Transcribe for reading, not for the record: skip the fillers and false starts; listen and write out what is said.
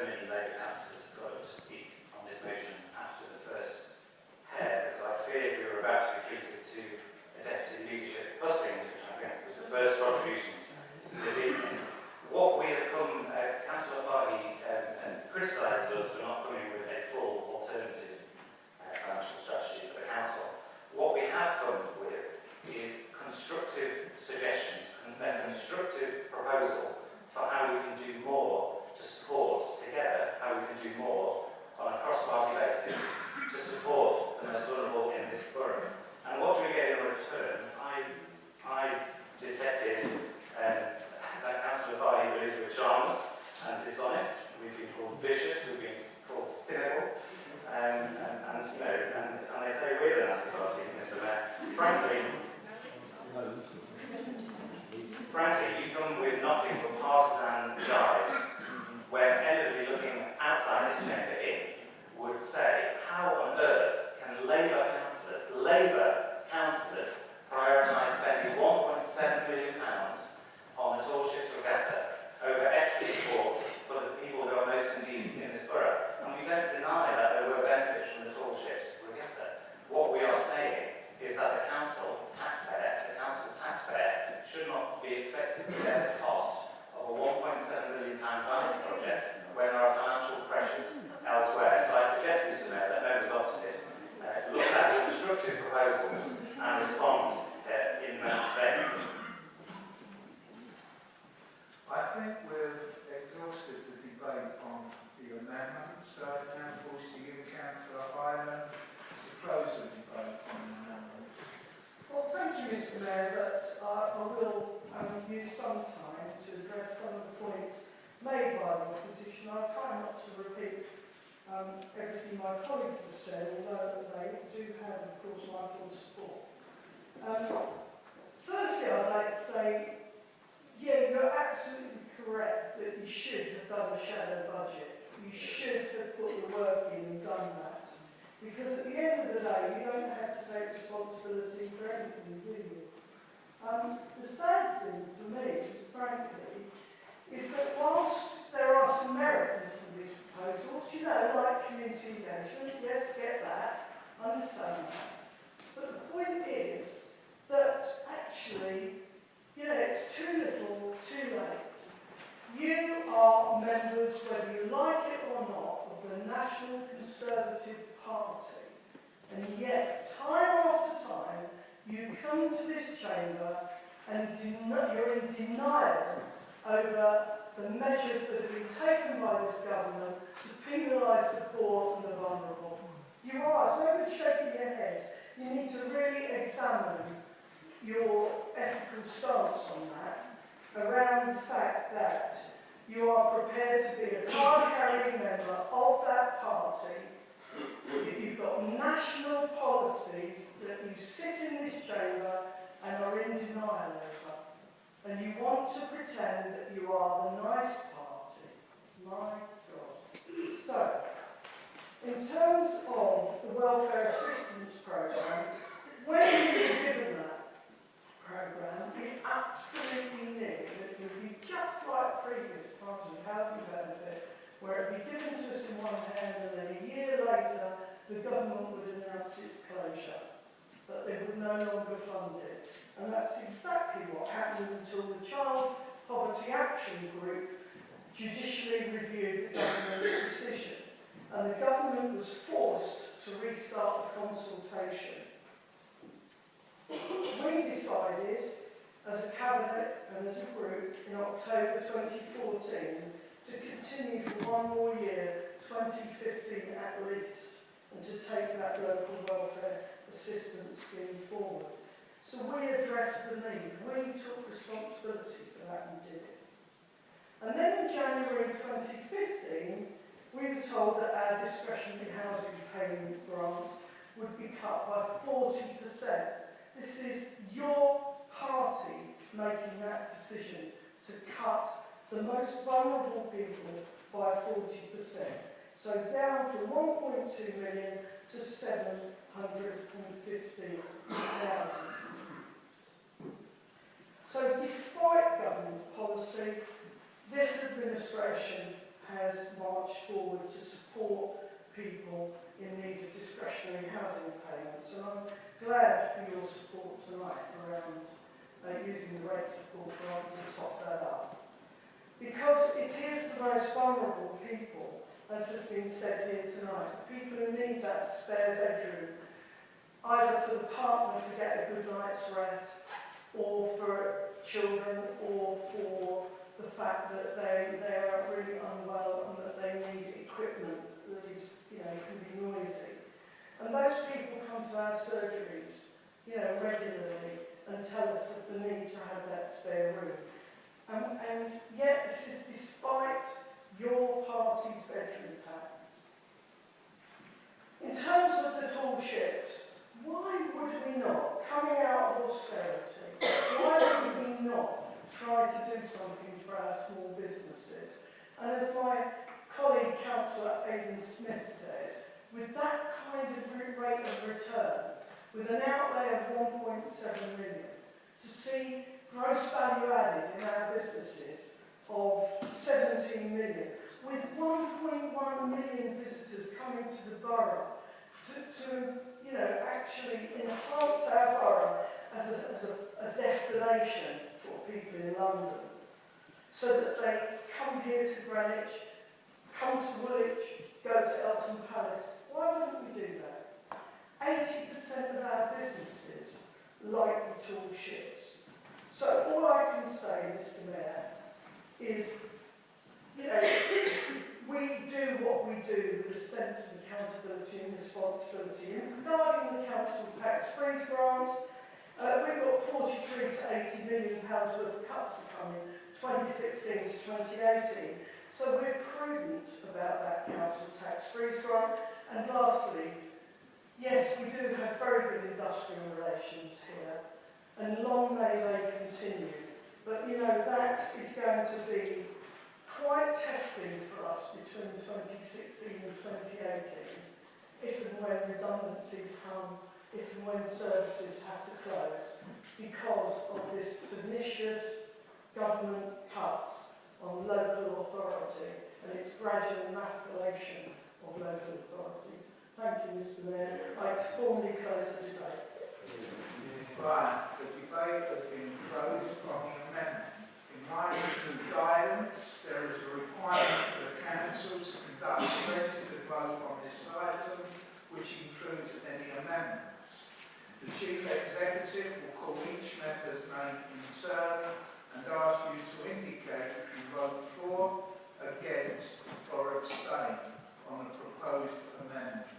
many Labour councillors have got up to speak on this motion after the first pair, because I feared we were about to be treated to a deputy leadership hustings, which I think was the first contributions this evening. What we have come, Councillor Hartley criticises us for not coming with a full alternative financial strategy for the council. What we have come with is constructive suggestions, a constructive proposal for how we can do more to support together, how we can do more on a cross-party basis to support the most vulnerable in this borough. And what do we get in return? I detected that Councillor Farley believes we're charmless and dishonest. We've been called vicious, we've been called cynical, and they say we're the nasty party, Mr. Mayor. Frankly, you come with nothing but partisan jibes, where anybody looking outside this chamber in would say, how on earth can Labour councillors prioritise spending £1.7 million on the tall ships regatta over extra support for the people who are most in need in this borough? And we don't deny that there were benefits from the tall ships regatta. What we are saying is that the council taxpayer should not be expected to bear the cost of a £1.7 million vanity project when there are financial pressures elsewhere. So I suggest, Mr. Mayor, that members opposite look at constructive proposals and respond in that vein. I think we've exhausted the debate on the amendment, so now of course to you, Councillor Ireland, to close the debate on the amendment. Well, thank you, Mr. Mayor, but I will use some time to address some of the points made by the opposition. I'll try not to repeat everything my colleagues have said, although they do have, of course, my full support. Firstly, I'd like to say, yeah, you're absolutely correct that you should have done a shadow budget. You should have put the work in and done that. Because at the end of the day, you don't have to take responsibility for anything, do you? The sad thing for me, frankly, is that whilst there are some merits in these proposals, like community engagement, yes, get that, understand that. But the point is that actually, it's too little, too late. You are members, whether you like it or not, of the National Conservative Party. And yet, time after time, you come to this chamber and you're in denial over the measures that have been taken by this government to penalise the poor and the vulnerable. You are, so don't be shaking your head. You need to really examine your ethical stance on that, around the fact that you are prepared to be a card-carrying member of that party. You've got national policies that you sit in this chamber and are in denial over. And you want to pretend that you are the nice party. My God. So, in terms of the welfare assistance programme, when you were given that programme, we absolutely knew that it would be just like previous times of housing benefit, where it would be given to us in one hand and then a year later the government would announce its closure, that they would no longer fund it. And that's exactly what happened until the Child Poverty Action Group judicially reviewed the government's decision. And the government was forced to restart the consultation. We decided, as a cabinet and as a group, in October 2014, to continue for one more year, 2015 at least, and to take that local welfare assistance scheme forward. So we addressed the need. We took responsibility for that and did it. And then in January 2015, we were told that our discretionary housing payment grant would be cut by 40%. This is your party making that decision to cut the most vulnerable people by 40%. So down from 1.2 million to 750,000. So despite government policy, this administration has marched forward to support people in need of discretionary housing payments. And I'm glad for your support tonight around using the rate support grant to top that up. Because it is the most vulnerable people, as has been said here tonight, people who need that spare bedroom, either for the partner to get a good night's rest, or for children, or for the fact that they are really unwell and that they need equipment that is, can be noisy. And those people come to our surgeries, regularly and tell us of the need to have that spare room. And yet this is despite your party's bedroom tax. In terms of the tall ships, why would we not, coming out of austerity, why would we not try to do something for our small businesses? And as my colleague, Councillor Aidan Smith said, with that kind of rate of return, with an outlay of 1.7 million, to see gross value added in our businesses of 17 million, with 1.1 million visitors coming to the borough to actually enhance our borough as a destination for people in London, so that they come here to Greenwich, come to Woolwich, go to Elton Palace. Why wouldn't we do that? 80% of our businesses like the tall ships. So all I can say, Mr. Mayor, is, we do what we do with a sense of accountability and responsibility. And regarding the council tax freeze grant, we've got 43 to 80 million pounds worth of cuts to come in 2016 to 2018. So we're prudent about that council tax freeze grant. And lastly, yes, we do have very good industrial relations here, and long may they continue. But that is going to be quite testing for us between 2016 and 2018, if and when redundancies come, if and when services have to close, because of this pernicious government cuts on local authority and its gradual emasculation of local authority. Thank you, Mr. Mayor. I formally close the debate. Right, the debate has been closed on the amendment. In line with new guidance, there is a requirement for the council to conduct a registered vote on this item, which includes any amendments. The Chief Executive will call each member's name in turn and ask you to indicate if you vote for, against or abstain on the proposed amendment.